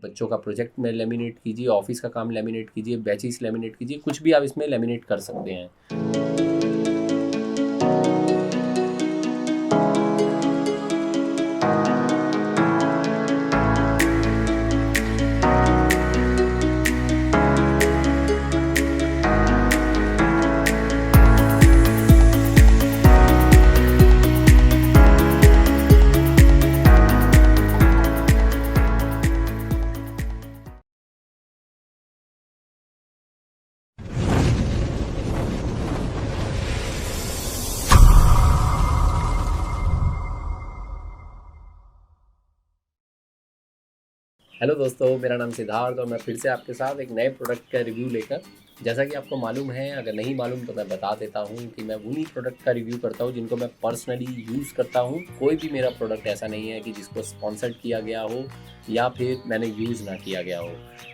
बच्चों का प्रोजेक्ट में लेमिनेट कीजिए, ऑफिस का काम लेमिनेट कीजिए, बैचेस लेमिनेट कीजिए, कुछ भी आप इसमें लेमिनेट कर सकते हैं। हेलो दोस्तों, मेरा नाम सिद्धार्थ और मैं फिर से आपके साथ एक नए प्रोडक्ट का रिव्यू लेकर, जैसा कि आपको मालूम है, अगर नहीं मालूम तो मैं बता देता हूं कि मैं उन्हीं प्रोडक्ट का रिव्यू करता हूं जिनको मैं पर्सनली यूज़ करता हूं। कोई भी मेरा प्रोडक्ट ऐसा नहीं है कि जिसको स्पॉन्सर्ड किया गया हो या फिर मैंने यूज़ ना किया गया हो।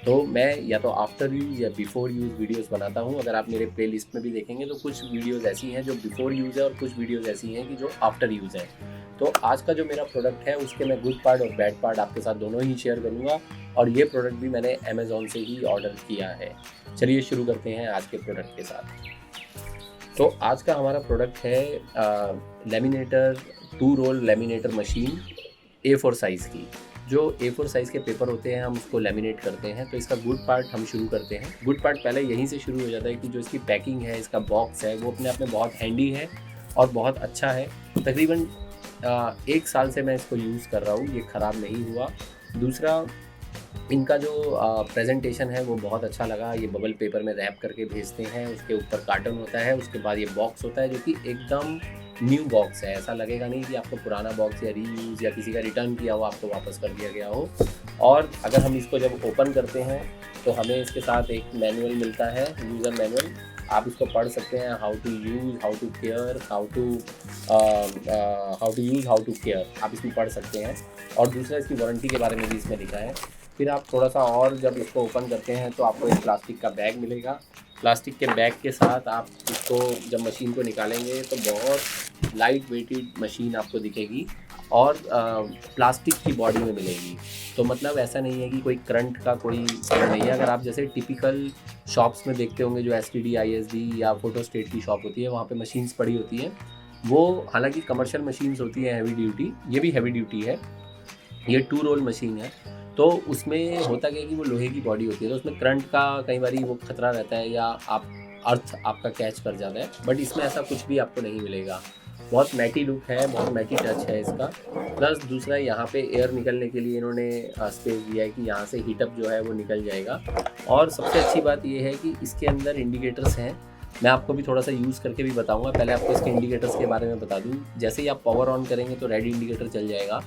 तो मैं या तो आफ्टर यूज़ या बिफोर यूज़ वीडियोज़ बनाता हूँ। अगर आप मेरे प्ले लिस्ट में भी देखेंगे तो कुछ वीडियोज़ ऐसी हैं जो बिफोर यूज़ है और कुछ वीडियोज़ ऐसी हैं कि जो आफ्टर यूज़ है। तो आज का जो मेरा प्रोडक्ट है उसके मैं गुड पार्ट और बैड पार्ट आपके साथ दोनों ही शेयर करूँगा, और ये प्रोडक्ट भी मैंने अमेज़ॉन से ही ऑर्डर किया है। चलिए शुरू करते हैं आज के प्रोडक्ट के साथ। तो आज का हमारा प्रोडक्ट है laminator 2 roll laminator machine A4 size की। जो A4 साइज़ के पेपर होते हैं हम उसको लेमिनेट करते हैं। तो इसका गुड पार्ट हम शुरू करते हैं। गुड पार्ट पहले यहीं से शुरू हो जाता है कि जो इसकी पैकिंग है, इसका बॉक्स है, वो अपने आप में बहुत हैंडी है और बहुत अच्छा है। तकरीबन 1 साल से मैं इसको यूज़ कर रहा हूँ, ये ख़राब नहीं हुआ। दूसरा, इनका जो प्रेजेंटेशन है वो बहुत अच्छा लगा। ये बबल पेपर में रैप करके भेजते हैं, उसके ऊपर कार्टन होता है, उसके बाद ये बॉक्स होता है जो कि एकदम न्यू बॉक्स है। ऐसा लगेगा नहीं कि आपको पुराना बॉक्स या रीयूज़ या किसी का रिटर्न किया हो आपको वापस कर दिया गया हो। और अगर हम इसको जब ओपन करते हैं तो हमें इसके साथ एक मैनुअल मिलता है, यूज़र मैनुअल। आप इसको पढ़ सकते हैं, how to use, how to care, how to use, how to care, आप इसमें पढ़ सकते हैं। और दूसरा, इसकी वारंटी के बारे में भी इसमें लिखा है। फिर आप थोड़ा सा और जब इसको ओपन करते हैं तो आपको एक प्लास्टिक का बैग मिलेगा। प्लास्टिक के बैग के साथ आप इसको जब मशीन को निकालेंगे तो बहुत लाइट वेटेड मशीन आपको दिखेगी और प्लास्टिक की बॉडी में मिलेगी। तो मतलब ऐसा नहीं है कि कोई करंट का कोई नहीं है। अगर आप जैसे टिपिकल शॉप्स में देखते होंगे जो STD, ISD या फोटोस्टेट की शॉप होती है, वहाँ पे मशीन्स पड़ी होती हैं, वो हालांकि कमर्शियल मशीन्स होती हैं हैवी ड्यूटी, ये भी हैवी ड्यूटी है। ये 2 रोल मशीन है। तो उसमें होता क्या है कि वो लोहे की बॉडी होती है, तो उसमें करंट का कई बार वो खतरा रहता है या अर्थ आपका कैच कर जाता है। बट इसमें ऐसा कुछ भी आपको नहीं मिलेगा। बहुत मैटी लुक है, बहुत मैटी टच है इसका। प्लस दूसरा, यहाँ पे एयर निकलने के लिए इन्होंने स्पेस दिया है कि यहाँ से हीटअप जो है वो निकल जाएगा। और सबसे अच्छी बात ये है कि इसके अंदर इंडिकेटर्स हैं। मैं आपको भी थोड़ा सा यूज़ करके भी बताऊँगा। पहले आपको इसके इंडिकेटर्स के बारे में बता दूँ। जैसे ही आप पावर ऑन करेंगे तो रेड इंडिकेटर चल जाएगा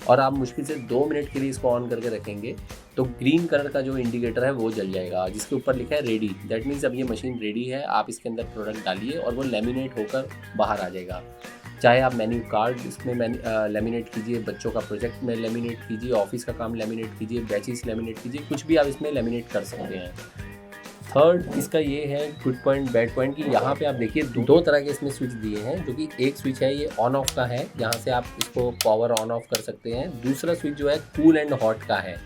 और आप मुश्किल से 2 मिनट के लिए इसको ऑन करके रखेंगे तो ग्रीन कलर का जो इंडिकेटर है वो जल जाएगा, जिसके ऊपर लिखा है रेडी। दैट मीन्स अब ये मशीन रेडी है। आप इसके अंदर प्रोडक्ट डालिए और वो लेमिनेट होकर बाहर आ जाएगा। चाहे आप मेन्यू कार्ड इसमें लेमिनेट कीजिए, बच्चों का प्रोजेक्ट में लेमिनेट कीजिए, ऑफिस का काम लेमिनेट कीजिए, बैचेस लेमिनेट कीजिए, कुछ भी आप इसमें लेमिनेट कर सकते हैं। थर्ड इसका ये है गुड पॉइंट बैड पॉइंट कि यहाँ पे आप देखिए 2 तरह के इसमें स्विच दिए हैं, जो कि एक स्विच है ये ऑन ऑफ का है, यहाँ से आप इसको पावर ऑन ऑफ कर सकते हैं। दूसरा स्विच जो है कूल एंड हॉट का है।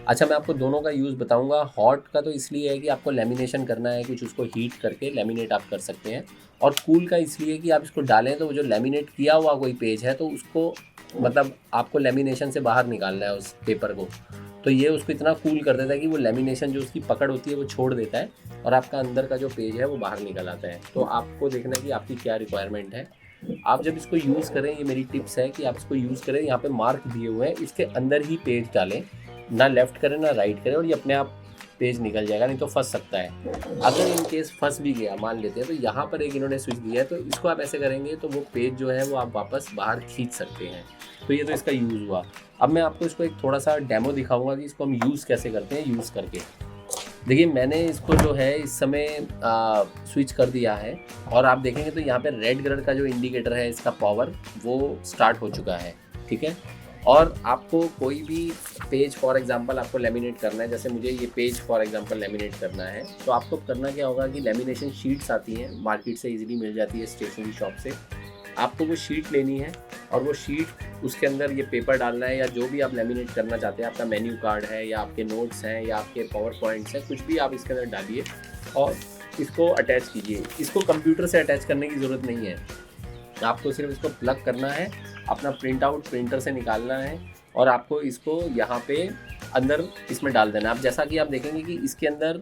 अच्छा, मैं आपको दोनों का यूज़ बताऊंगा। हॉट का तो इसलिए है कि आपको लेमिनेशन करना है, कुछ उसको हीट करके लेमिनेट आप कर सकते हैं। और कूल का इसलिए कि आप इसको डालें तो वो जो लेमिनेट किया हुआ कोई पेज है तो उसको मतलब आपको लेमिनेशन से बाहर निकालना है उस पेपर को। तो ये उसको इतना कूल कर देता है कि वो लेमिनेशन जो उसकी पकड़ होती है वो छोड़ देता है और आपका अंदर का जो पेज है वो बाहर निकल आता है। तो आपको देखना है कि आपकी क्या रिक्वायरमेंट है। आप जब इसको यूज़ करें, ये मेरी टिप्स है कि आप इसको यूज़ करें, यहाँ पे मार्क दिए हुए हैं, इसके अंदर ही पेज डालें, ना लेफ़्ट करें ना राइट करें, और ये अपने आप पेज निकल जाएगा, नहीं तो फंस सकता है। अगर इन केस फंस भी गया, मान लेते हैं, तो यहाँ पर एक इन्होंने स्विच दिया है, तो इसको आप ऐसे करेंगे तो वो पेज जो है वो आप वापस बाहर खींच सकते हैं। तो ये तो इसका यूज़ हुआ। अब मैं आपको इसको एक थोड़ा सा डेमो दिखाऊंगा कि इसको हम यूज़ कैसे करते हैं यूज़ करके। देखिए, मैंने इसको जो है इस समय स्विच कर दिया है और आप देखेंगे तो यहाँ पे रेड कलर का जो इंडिकेटर है इसका पावर वो स्टार्ट हो चुका है, ठीक है। और आपको कोई भी पेज फॉर एग्जांपल आपको लेमिनेट करना है, जैसे मुझे ये पेज फॉर एग्जांपल लेमिनेट करना है, तो आपको करना क्या होगा कि लेमिनेशन शीट्स आती हैं मार्केट से, इजीली मिल जाती है स्टेशनरी शॉप से। आपको वो शीट लेनी है और वो शीट उसके अंदर ये पेपर डालना है, या जो भी आप लेमिनेट करना चाहते हैं, आपका मेन्यू कार्ड है या आपके नोट्स हैं या आपके पावर पॉइंट्स हैं, कुछ भी आप इसके अंदर डालिए और इसको अटैच कीजिए। इसको कंप्यूटर से अटैच करने की ज़रूरत नहीं है, आपको सिर्फ इसको प्लग करना है, अपना प्रिंट आउट प्रिंटर से निकालना है और आपको इसको यहाँ पे अंदर इसमें डाल देना है। अब जैसा कि आप देखेंगे कि इसके अंदर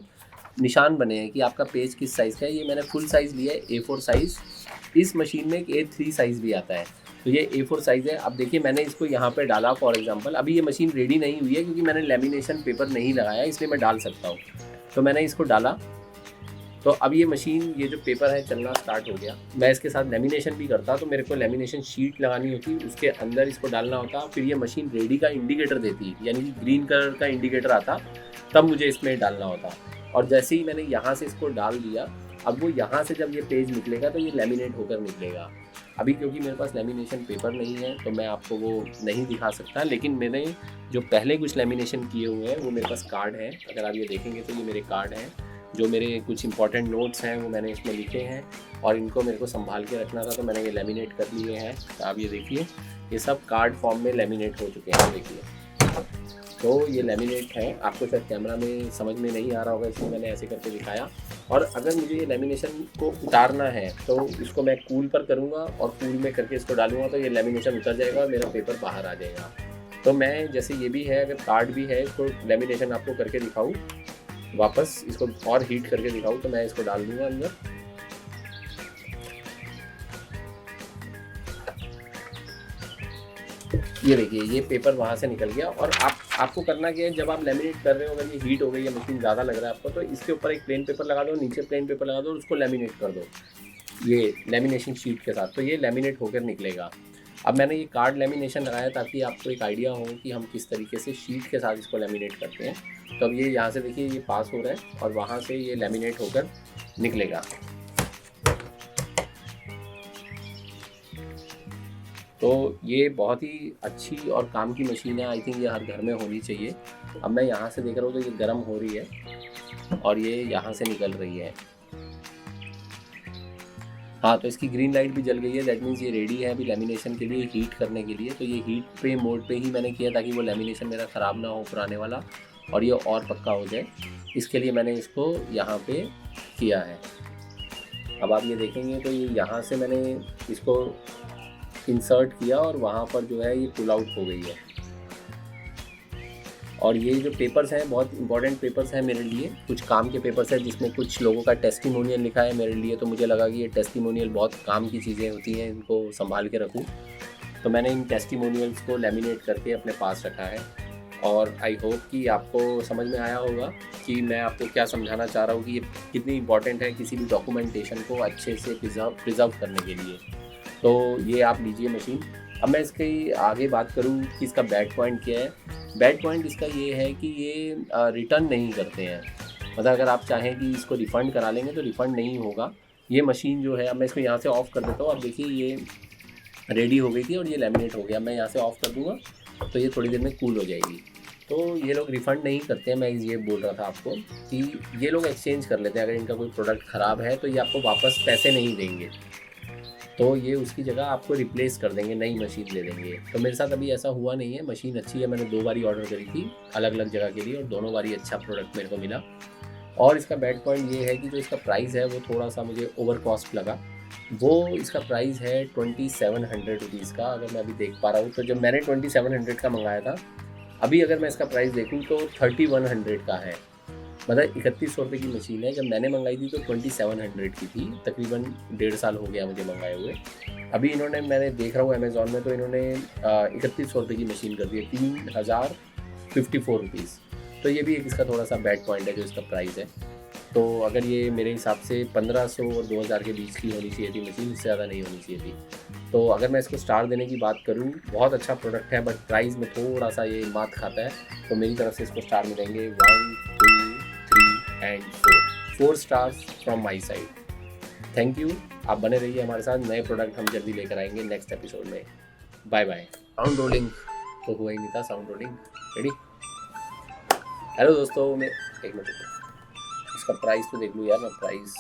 निशान बने हैं कि आपका पेज किस साइज़ का है। ये मैंने फुल साइज़ लिया है, A4 साइज़। इस मशीन में एक A3 साइज़ भी आता है, तो ये A4 साइज़ है। अब देखिए मैंने इसको यहाँ पे डाला फॉर एग्जांपल। अभी ये मशीन रेडी नहीं हुई है क्योंकि मैंने लेमिनेशन पेपर नहीं लगाया, इसलिए मैं डाल सकता हूँ। तो मैंने इसको डाला, तो अब ये मशीन, ये जो पेपर है चलना स्टार्ट हो गया। मैं इसके साथ लेमिनेशन भी करता तो मेरे को लेमिनेशन शीट लगानी होती, उसके अंदर इसको डालना होता, फिर ये मशीन रेडी का इंडिकेटर देती, यानी कि ग्रीन कलर का इंडिकेटर आता, तब मुझे इसमें डालना होता। और जैसे ही मैंने यहाँ से इसको डाल दिया, अब वो यहाँ से जब ये पेज निकलेगा तो ये लेमिनेट होकर निकलेगा। अभी क्योंकि मेरे पास लेमिनेशन पेपर नहीं है तो मैं आपको वो नहीं दिखा सकता, लेकिन मैंने जो पहले कुछ लेमिनेशन किए हुए हैं वो मेरे पास कार्ड है। अगर आप ये देखेंगे तो ये मेरे कार्ड हैं, जो मेरे कुछ इंपॉर्टेंट नोट्स हैं वो मैंने इसमें लिखे हैं और इनको मेरे को संभाल के रखना था, तो मैंने ये लेमिनेट कर लिए हैं। तो आप ये देखिए, ये सब कार्ड फॉर्म में लेमिनेट हो चुके हैं। देखिए, तो ये लेमिनेट है। आपको शायद कैमरा में समझ में नहीं आ रहा होगा, इसलिए मैंने ऐसे करके दिखाया। और अगर मुझे ये लेमिनेशन को उतारना है तो इसको मैं कूल पर करूँगा और कूल में करके इसको डालूँगा तो ये लेमिनेशन उतर जाएगा और मेरा पेपर बाहर आ जाएगा। तो मैं, जैसे ये भी है, अगर कार्ड भी है, इसको लेमिनेशन आपको करके दिखाऊँ, वापस इसको और हीट करके दिखाऊँ, तो मैं इसको डाल दूँगा अंदर। ये देखिए, ये पेपर वहाँ से निकल गया। और आपको करना क्या है, जब आप लेमिनेट कर रहे हो, अगर ये हीट हो गई है, मशीन ज़्यादा लग रहा है आपको, तो इसके ऊपर एक प्लेन पेपर लगा दो, नीचे प्लेन पेपर लगा दो और उसको लेमिनेट कर दो ये लेमिनेशन शीट के साथ, तो ये लेमिनेट होकर निकलेगा। अब मैंने ये कार्ड लेमिनेशन लगाया ताकि आपको एक आइडिया हो कि हम किस तरीके से शीट के साथ इसको लेमिनेट करते हैं। तो अब ये यहाँ से देखिए, ये पास हो रहा है और वहाँ से ये लेमिनेट होकर निकलेगा। तो ये बहुत ही अच्छी और काम की मशीन है। आई थिंक ये हर घर में होनी चाहिए। अब मैं यहाँ से देख रहा हूँ तो ये गर्म हो रही है और ये यहाँ से निकल रही है। हाँ, तो इसकी ग्रीन लाइट भी जल गई है, दैट मीन्स ये रेडी है अभी लेमिनेशन के लिए, हीट करने के लिए। तो ये हीट पे मोड पे ही मैंने किया ताकि वो लेमिनेशन मेरा ख़राब ना हो पुराने वाला, और ये और पक्का हो जाए, इसके लिए मैंने इसको यहाँ पे किया है। अब आप ये देखेंगे तो ये यहाँ से मैंने इसको इंसर्ट किया और वहाँ पर जो है ये पुल आउट हो गई है। और ये जो पेपर्स हैं बहुत इंपॉर्टेंट पेपर्स हैं मेरे लिए, कुछ काम के पेपर्स हैं जिसमें कुछ लोगों का टेस्टिमोनियल लिखा है मेरे लिए। तो मुझे लगा कि ये टेस्टिमोनियल बहुत काम की चीज़ें होती हैं, इनको संभाल के रखूं। तो मैंने इन टेस्टिमोनियल्स को लेमिनेट करके अपने पास रखा है। और आई होप कि आपको समझ में आया होगा कि मैं आपको क्या समझाना चाह रहा हूँ कि ये कितनी इंपॉर्टेंट है किसी भी डॉक्यूमेंटेशन को अच्छे से प्रिजर्व करने के लिए। तो ये आप लीजिए मशीन। अब मैं इसकी आगे बात करूँ कि इसका बैड पॉइंट क्या है। बैड पॉइंट इसका ये है कि ये रिटर्न नहीं करते हैं। मतलब अगर आप चाहें कि इसको रिफ़ंड करा लेंगे तो रिफ़ंड नहीं होगा। ये मशीन जो है, अब मैं इसको यहाँ से ऑफ़ कर देता हूँ। अब देखिए ये रेडी हो गई थी और ये लेमिनेट हो गया। मैं यहाँ से ऑफ़ कर दूँगा तो ये थोड़ी देर में कूल हो जाएगी। तो ये लोग रिफ़ंड नहीं करते हैं। मैं ये बोल रहा था आपको कि ये लोग एक्सचेंज कर लेते हैं। अगर इनका कोई प्रोडक्ट ख़राब है तो ये आपको वापस पैसे नहीं देंगे, तो ये उसकी जगह आपको रिप्लेस कर देंगे, नई मशीन दे देंगे। तो मेरे साथ अभी ऐसा हुआ नहीं है। मशीन अच्छी है, मैंने 2 बारी ऑर्डर करी थी अलग अलग जगह के लिए और दोनों बारी अच्छा प्रोडक्ट मेरे को मिला। और इसका बैड पॉइंट ये है कि जो इसका प्राइस है वो थोड़ा सा मुझे ओवर कॉस्ट लगा। वो इसका प्राइस है 2700 रुपीज़ का, अगर मैं अभी देख पा रहा हूँ। तो जब मैंने 2700 का मंगाया था, अभी अगर मैं इसका प्राइस देखूँ तो 3100 का है। मतलब 3100 रुपये की मशीन है। जब मैंने मंगाई थी तो 2700 की थी। तकरीबन 1.5 साल हो गया मुझे मंगाए हुए। अभी इन्होंने, मैंने देख रहा हूँ अमेज़ॉन में, तो इन्होंने 3100 रुपये की मशीन कर दी है, 3054 रुपीज़। तो ये भी एक इसका थोड़ा सा बैड पॉइंट है जो इसका प्राइस है। तो अगर ये मेरे हिसाब से 1500 और 2000 के बीच की होनी चाहिए थी मशीन, इससे ज़्यादा नहीं होनी चाहिए थी। तो अगर मैं इसको स्टार देने की बात करूँ, बहुत अच्छा प्रोडक्ट है, बट प्राइस में थोड़ा सा ये मात खाता है। तो मेरी तरफ से इसको स्टार मिलेंगे 1, 2, 3 and 4 stars from my side. Thank you. आप बने रहिए हमारे साथ, नए प्रोडक्ट हम जल्दी लेकर आएंगे नेक्स्ट एपिसोड में। Bye bye. साउंड रोलिंग तो हुआ ही नहीं था, साउंड रोलिंग रेडी। हेलो दोस्तों, मैं एक मिनट, इसका प्राइस तो देख लूँ यार मैं, प्राइस